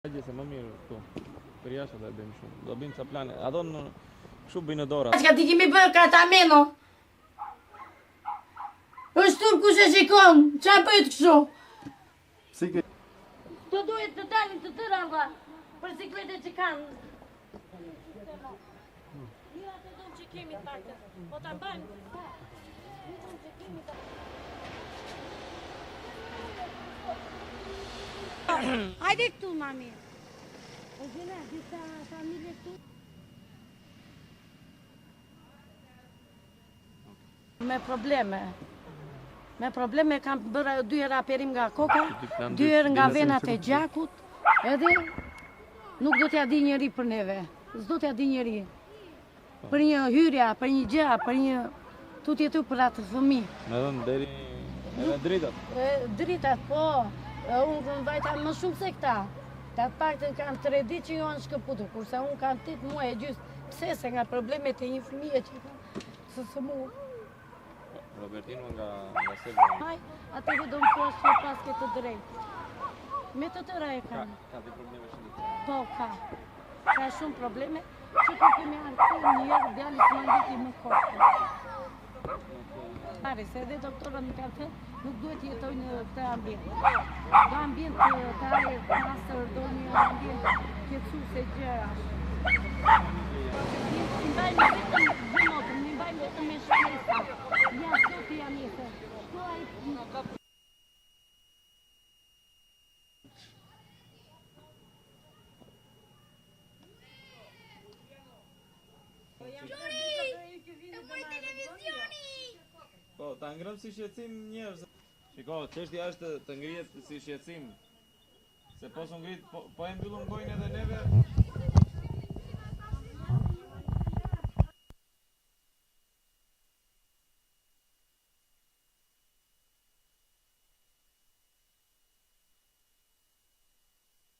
Se më mirë këtu. Për jashtë do bëjmë shumë. Do bëjmë ca plane. A do në kështu bëjnë dora. Çka ti kemi bërë katameno? Është turku që shikon, çfarë bëhet kështu? Si ke? Do duhet të dalin të tëra valla, për sikletet që kanë. Jo ato dom që kemi të paktën. Po ta mbajmë. Hajde këtu, mami. O gjena, disa familje këtu. Me probleme kam bërë 2 herë aperim nga koka, 2 herë nga venat e gjakut, edhe nuk do t'ja di njeri për neve. S'do t'ja di njeri. Për një hyrja, për një gjë, për një tutjetu për atë fëmijë. Me dhënë deri edhe dritat. Dritat, po. Unë vajta më shumë se këta. Ta të paktën kanë 3 ditë që janë shkëputur, kurse unë kanë 8 muaj e gjysmë. Pse se nga problemet e një fëmije që kanë së mu. Robertino nga Selva. Haj, atëri do më thuash që pas ke të drejtë. Me të tëra e kanë. Ka të probleme shumë. Po, ka. Ka shumë probleme, që ku kemi artë një herë djali që më nditi më kohë. Pare, se edhe doktorët më kanë thënë, nuk duhet jetoj në këtë ambient. Do ambient të aje pasër, do një ambient kjetësu se gjëra. Mi mbajmë vetëm gjëmotën, mi mbajmë vetëm me shpresa. Ja, sot jam jetë. Po, ta ngrëm si shqetësim njerëz. Shiko, çështja është të ngrihet si shqetësim. Se po s'u ngrit, po e mbyllun gojën edhe neve.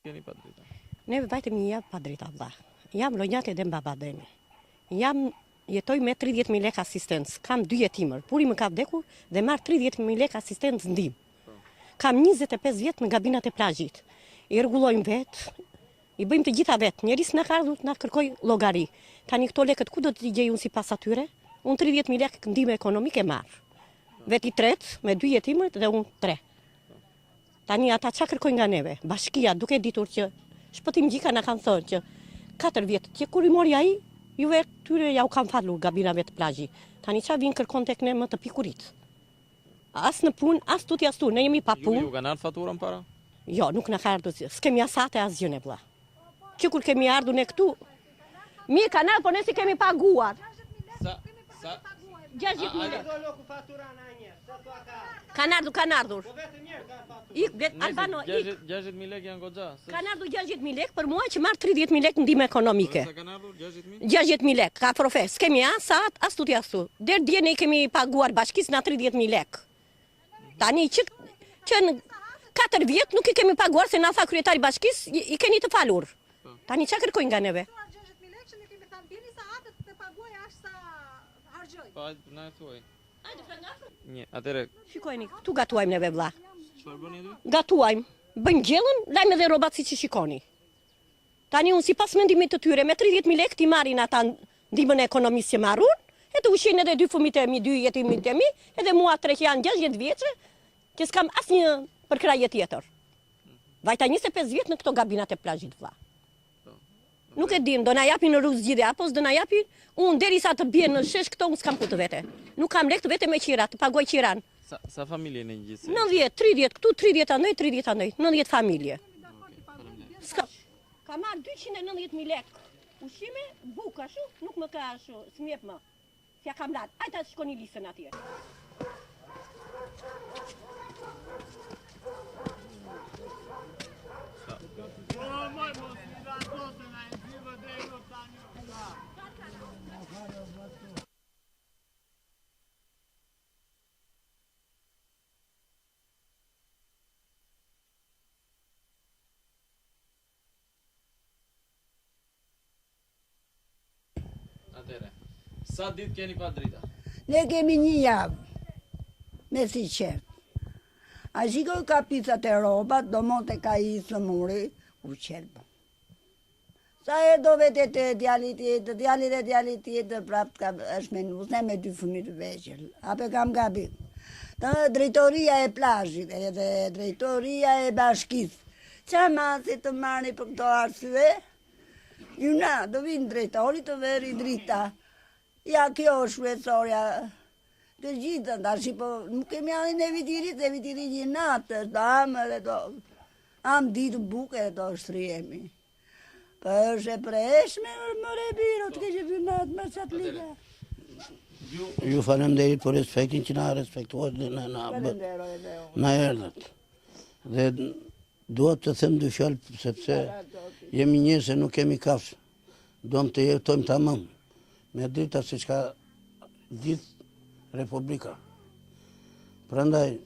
Keni pa drita. Neve vajtëm një javë pa drita, vlla. Jam lonjate dhe mbabademi. Jetoj me 30.000 lekë asistencë. Kam 2 jetimër. Puri më ka vdekur dhe marr 30.000 lekë asistencë ndim. Kam 25 vjet në gabinat e plazhit. I rregullojmë vet, i bëjmë të gjitha vet. Njeris na ka ardhur na kërkoj llogari. Tani këto lekët ku do t'i gjej unë sipas atyre? Unë 30.000 lekë ndihmë ekonomike marr. Veti tret me 2 jetimër dhe unë 3. Tani ata çka kërkojnë nga neve? Bashkia duke ditur që shpëtim gjika na kanë thënë që 4 vjet që kur i mori ai juve tyre ja u kam falur gabinave të plazhi. Tani qa vinë kërkon tek ne më të pikurit. As në punë, as tuti as tu, ne jemi pa punë. Ju kanë ardhur faturën para? Jo, nuk na ka ardhur. S'kemi asate as gjë ne vlla. Që kur kemi ardhur ne këtu, mi kanë ardhur, po ne si kemi paguar. Sa 60.000 lekë. Kanë ardhur. Albano, 60.000 lekë janë goxha. kanë ardhur 60.000 lekë për mua që marr 30.000 lekë ndihmë ekonomike. Sa kanë ardhur 60.000? 60.000 lekë, ka profes. S'kemi as tuti as tu. Deri dje ne kemi paguar bashkisë na 30.000 lekë. Tani që në 4 vjet nuk i kemi paguar se na tha kryetari bashkisë, i keni të falur. Tani çka kërkojnë nga neve? 60.000 lekë që ne kemi ta mbini sa atë të paguaj ashtë sa hargjoj. Po, na e thuaj. Një, atëre, Shikojeni, këtu gatuajmë neve vlla. çfarë bëni aty? Gatuajmë, bëjmë gjellën, lajmë edhe rrobat siç i shikoni. Tani unë sipas mendimit të tyre me 30.000 lekë ti marrin ata ndihmën e ekonomisë që marrun, e të ushin edhe 2 fëmijët e mi, 2 jetimit e mi, edhe mua 3 që janë 60 vjeçë, që s'kam asnjë përkraje tjetër. Vajta 25 vjet në këto gabinat e plazhit vlla. Nuk e dim, do na japin në rrugë zgjidhje apo s'do na japin? Unë derisa të bie në shesh këto unë s'kam ku të vete. Nuk kam lekë të vete me qira, të paguaj qiran. Sa familje në gjithësi? 90, 30 këtu, 30 andaj, 30 andaj, 90 familje. Ka marrë 290.000 lekë. Ushqime, bukë ashtu, nuk më ka ashtu, s'mjep më. S'ja kam latë, ajta shkoni lisën atje. Atëre, sa ditë keni pa drita? Ne kemi një javë, me si qef. A shikoj kapicat e robat, do monte ka i së muri, u qelbë. Sa e do vete të djalit tjetë, prapë është me nusne me 2 fëmijë të veqër. Ape kam gabim. Të drejtoria e plazhit edhe drejtoria e bashkisë. Qa masi të marri për këto arsye? Juna, do vinë drejtori të veri drita. Ja, kjo është shkretësorja. Të gjithë, tash po nuk kemi anin e vitiri një natë, do amë edhe do. Amë ditë buke edhe do shtrijemi. Për është e preshme, më rebiro, të keqe vënatë, më qatë liga. Ju falenderit për respektin që na respektuat dhe na erdhët. Dhe duhet të them 2 fjalë, sepse jemi njerëz se nuk kemi kafshë. Duam të jetojmë tamam, me drita se çka gjithë Republika. Prandaj,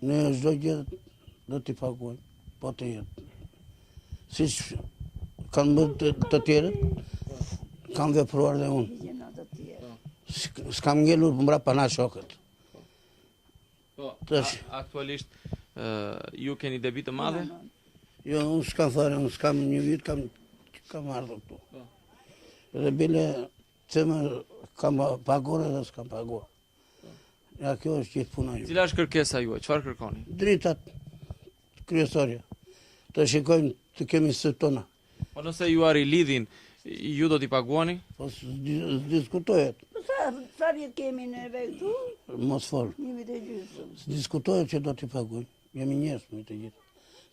ne çdo gjë do t'i paguajmë, po të jetë. Siç kanë bërë të tjerët, kam vepruar dhe unë. S'kam ngelur mbrapa na shokët. Aktualisht, ju keni debit të madhe? Jo, unë s'kam fare, unë s'kam një vit, kam ardhur këtu. Dhe bile, cëmë kam paguar edhe s'kam paguar. Ja, kjo është gjithë puna ju. Cila është kërkesa juaj? Çfarë kërkoni? Dritat kryesorja. Të shikojmë të kemi së tona. Po nëse ju lidhin, ju do t'i paguani? Po s'diskutohet. Sa vjetë kemi neve këtu? Mos fol. Një vit e gjysmë. S'diskutohet që do t'i paguajmë. Jemi njerëz me të gjithë.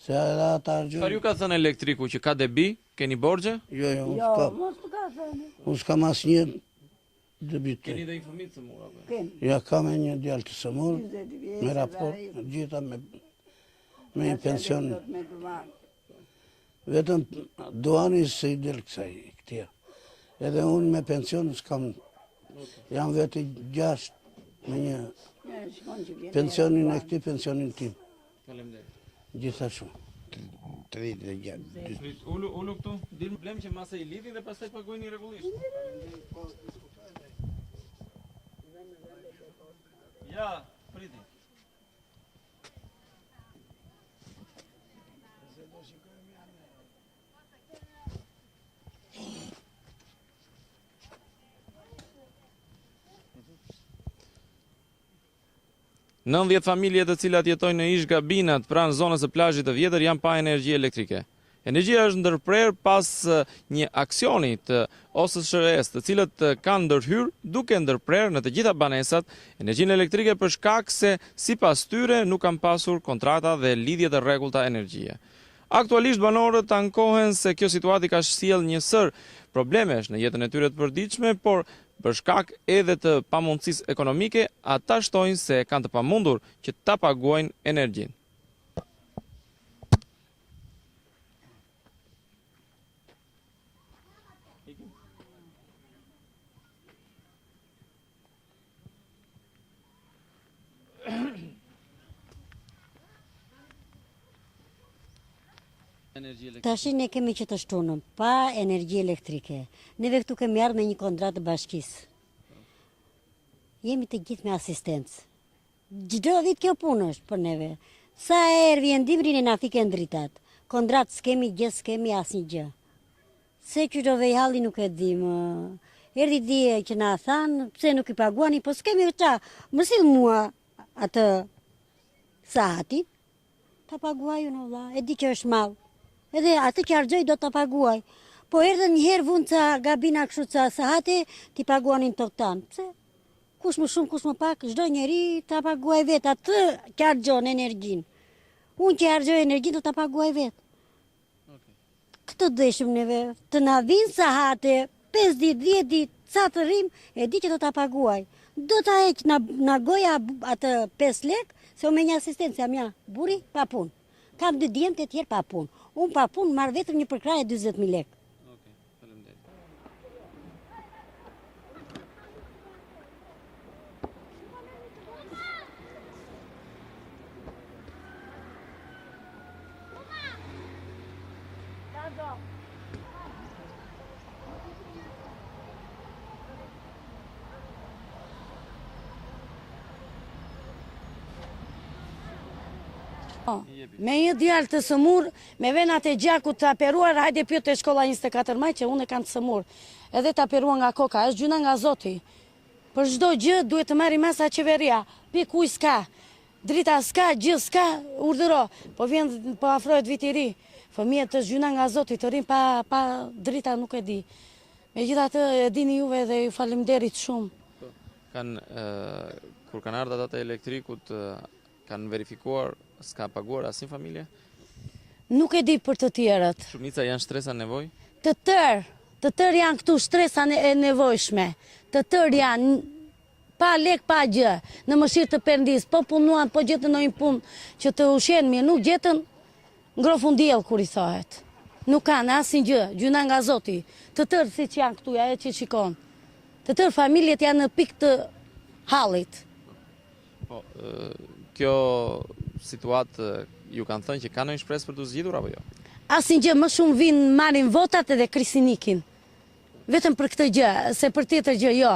Se edhe ata argjojnë. Çfarë ju ka thënë elektriku që ka debi? Keni borxhe? Jo, unë Jo, s'kam. mos të ka thënë. Unë s'kam asnjë debit. Keni dhe një fëmijë të mura? Kemi. Ja, kam e një djalë të sëmur, 20 vjeç, me raport, gjitha me një pension. Me duan. Vetëm duani se i del këtia. Edhe unë me pension s'kam, jam vetë 6 me një pensionin e këti, pensionin tim. Faleminderit. Gjithashtu. 36. Ullu këtu, dilë problem që masa i lidhin dhe pastaj paguajni rregullisht. Ja, priti. Nëndhjetë familje të cilat jetojnë në ish gabinat pranë zonës së plazhit të vjetër janë pa energji elektrike. Energjia është ndërprer pas një aksioni të OSSHR-s, të cilët kanë ndërhyr duke ndërprer në të gjitha banesat energjinë elektrike për shkak se sipas tyre nuk kanë pasur kontrata dhe lidhje të rregullta energjie. Aktualisht banorët ankohen se kjo situatë ka sjellë një sër problemesh në jetën e tyre të përditshme, por për shkak edhe të pamundësisë ekonomike, ata shtojnë se kanë të pamundur që ta paguajnë energjinë. Tashi ne kemi që të shtunëm, pa energji elektrike. Neve këtu kemi ardhur me një kontratë të bashkisë. Jemi të gjithë me asistencë. Çdo vit kjo punë është për neve. Sa herë vjen dimri ne na fiken dritat. Kontratë s'kemi gjë, s'kemi asnjë gjë. Se që do vej halli nuk e dim. Erdhi dje që na thanë, pse nuk i paguani, po s'kemi qa. Më sill mua atë sahatin, ta paguaju në vlla, e di që është mall. Edhe atë që argjoj do të paguaj. Po erdhen njëherë vunë ca gabina kështu ca sahate, ti paguanin të tanë. Pse? Kush më shumë, kush më pak, çdo njeri ta paguaj vetë atë që argjon energjinë. Unë që argjoj energjinë do ta paguaj vetë. Këtë dëshim neve, të na vinë sahate, 5 ditë, 10 ditë, sa të rrim, e di që do ta paguaj. Do ta heq na goja atë 5 lekë, se unë me një asistencë jam ja, buri pa punë. Kam 2 djemtë e tjerë pa punë. Unë pa punë marrë vetëm një përkraje 40.000 lekë. Me një djalë të sëmur, me venat e gjakut të aperuar, hajde pyet te shkolla 24 maj që unë kam të sëmur. Edhe të aperuar nga koka, është gjuna nga Zoti. Për çdo gjë duhet të marri masa qeveria. Pik ujë s'ka, drita s'ka, gjë s'ka, urdhëro. Po vjen, po afrohet viti i ri. Fëmijët është gjuna nga Zoti, të rinë pa drita nuk e di. Megjithatë e dini juve dhe ju faleminderit shumë. Kur kanë ardhur ata e elektrikut, kanë verifikuar, s'ka paguar asnjë familje? Nuk e di për të tjerët. Shumica janë shtresa nevojë? Të tërë janë këtu shtresa e nevojshme. Të tërë janë pa lek, pa gjë, në mëshirë të Perëndis, po punuan, po gjetën ndonjë punë që të ushqen mirë, nuk gjetën ngrofun diell kur i thohet. Nuk kanë asnjë gjë, gjuna nga Zoti. Të tërë siç janë këtu, ajo që shikon. Të tërë familjet janë në pikë të hallit. Po, kjo situatë ju kanë thënë që kanë një shpresë për të zgjidhur apo jo? Asnjë gjë, më shumë vinë marrin votat edhe krisinikin. Vetëm për këtë gjë, se për tjetër gjë jo.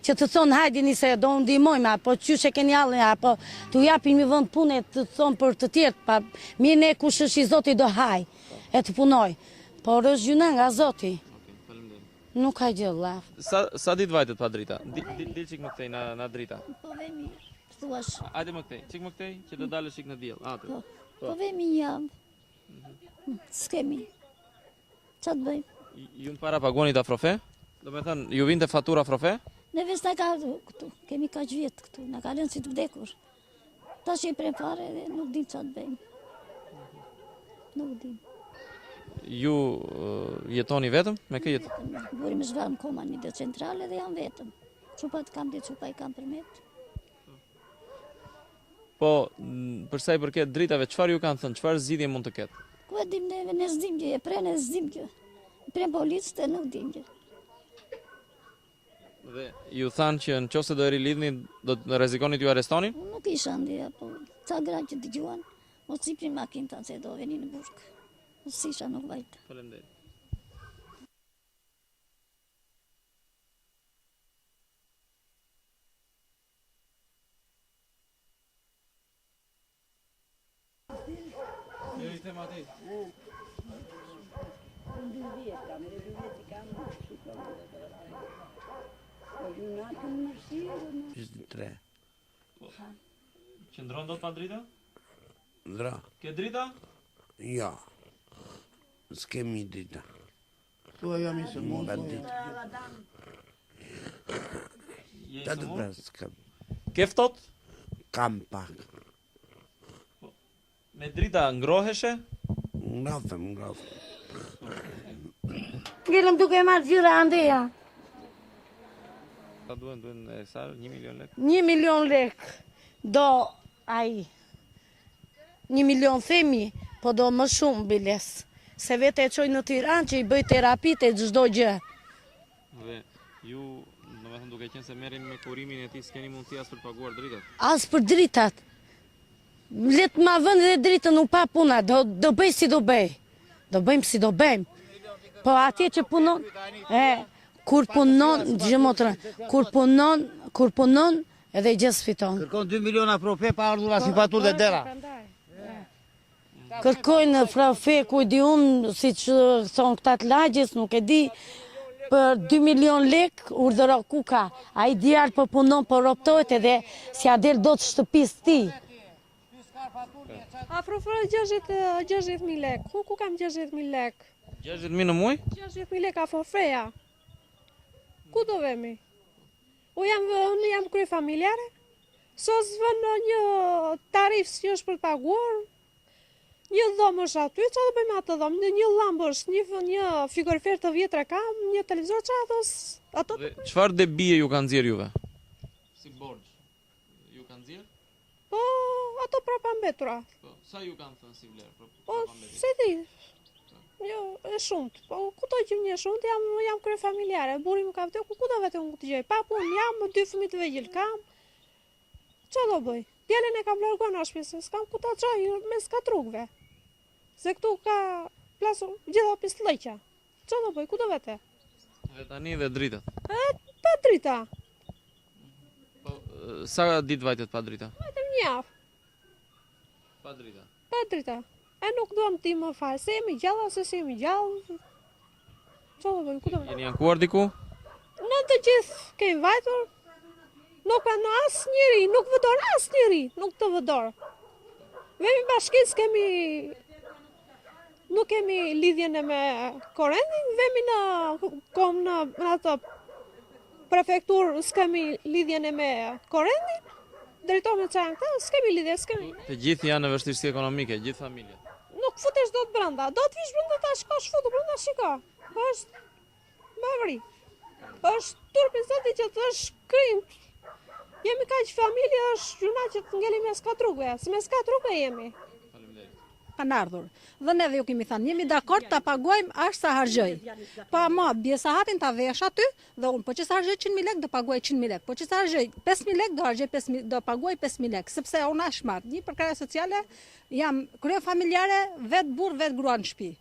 Që të thonë hajdini se do ndihmojmë, apo qysh e keni hallin, apo t'u japin një vend pune, të thonë për të tjerë, pa mirë ne kush është i Zoti do haj e të punoj. Por është gjuna nga Zoti. Nuk ka gjë vëlla. Sa ditë vajtet pa drita? Dil çik më këtej na drita. Po vemi, thuash. Hajde më këtej, çik më këtej që do dalësh çik në diell. Atë. Po vemi një javë. S'kemi. Qa të bëjmë? Ju në para paguani të afrofe? Do me thënë, ju vinte fatura afrofe? Neve s'na ka këtu, kemi kaq vjetë këtu, na ka lënë si të vdekur. Ta që i prem fare dhe nuk dim qa të bëjmë. Nuk dim. Ju jetoni vetëm? Me kë jetë? Burim zhvarëm koma një dhe centrale dhe jam vetëm. Qupat kam dhe qupa i kam përmet. Po, përsa i përket dritave, çfarë ju kanë thënë, çfarë zgjidhje mund të ketë? Ku e dim neve, ne s'dim gjë, e pre ne s'dim gjë. E pre policë të nuk dim gjë. Dhe ju thanë që në qoftë se do e rilidhni, do të rrezikoni t'ju arrestonin? Nuk isha ndja, po ca gra që dëgjuan, mos ciprin makinë tanë se do veni në burg. Mos isha nuk vajtë. Faleminderit. Qëndron dot pa drita? Ndra, Ke drita? ja, s'kemi drita. Tu jam i sëmur. Ta të pres, s'kem. Ke ftoht? Kam pak. Me drita ngroheshe? Ngrafem. Ngelëm duke marrë gjyra andeja. Sa duhen e sa 1 milion lek? 1 milion lek. Do ai. 1 milion themi, po do më shumë biles. Se vete e qoj në Tiranë që i bëj terapite çdo gjë. Dhe ju, domethënë duke qenë se merreni me kurimin e tij, s'keni mundësi as për paguar dritat. As për dritat. Let ma vënë dhe dritën u pa puna, do bëj si do bëj. Do bëjmë si do bëjmë. Po atje që punon, kur punon, gjëmotra, kur punon, edhe gjë sfiton. Kërkon 2 miliona profe pa ardhur as i fatur dhe dera. Kërkojnë frafe, ku di unë, si që thonë këta të lagjes, nuk e di, për 2 milion lek, urdhëro kuka. A i djarë për punon, për roptojt edhe si adel do të shtëpis ti. Afrofore 60.000 lek. Ku kam 60.000 lek? 60.000 në muaj? 60.000 lek afrofreja. Ku do vemi? Unë jam krye familjare. Sos vënë një tarif që është për të paguar. Një dhomë është aty, që do bëjmë atë dhomë? Një lambë është, një frigorifer të vjetra kam, një televizor që ato... Çfarë debije ju kanë nxjerr juve? Si borxh? Ju kanë nxjerr? Po, ato prapa mbetura. Po, sa ju kanë thënë si vlerë? Po, se di. Jo, e shumët. Po, ku do gjim një shumët, jam krye familjare. Buri më ka vdekur, ku do vetëm të gjej? Pa punë, jam 2 fëmijë të vegjël kam. Ço do bëj? Djalin e kam larguar në shtëpi, s'kam ku ta çoj mes katrukëve. Se këtu ka plasur gjitha pislëqa. Ço do bëj? Ku do vete? Dhe tani dhe dritat. Pa drita. Po, sa ditë vajtet pa drita? Vetëm një javë. Pa drita. Pa drita. E nuk duam ti më fare, se jemi gjallë ose se jemi gjallë. Qa do bëjmë, ku do bëjmë? Jeni ankuar diku? Në të gjithë kemi vajtur, nuk në asë njëri, nuk vëdor asë njëri, nuk të vëdor. Vemi bashkis nuk kemi lidhjen e me korrentin, vemi në ato prefektur s'kemi lidhjen e me korrentin, drejtor me çajnë këta, s'kemi lidhje, s'kemi. Të gjithë janë në vështirësi ekonomike, gjithë familjet. Nuk futesh dot brenda, do të vish brenda ta shkosh futu brenda shiko. Është më vri. Është turpi zoti që të është krim. Jemi kaq familje, është gjuna që të ngelim mes katrukve, se mes katrukve jemi. Kanë ardhur. Dhe neve ju kemi thënë, jemi dakord ta paguajmë aq sa harxoj. Pa më bie sahatin ta vesh aty dhe unë po që sa harxoj 100.000 lekë do paguaj 100.000 lekë. Po që sa harxoj 5.000 lekë do harxoj 5.000, do paguaj 5.000 lekë, sepse unë as marr një përkara sociale, jam krye familjare, vet burr, vet grua në shtëpi.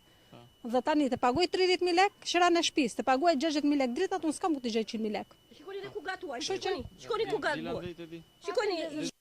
Dhe tani të paguaj 30.000 lekë shëran e shtëpisë, të paguaj 60.000 lekë dritat, unë s'kam ku të gjej 100.000 lekë. Shikoni ku gatuaj, shikoni ku gatuaj. Shikoni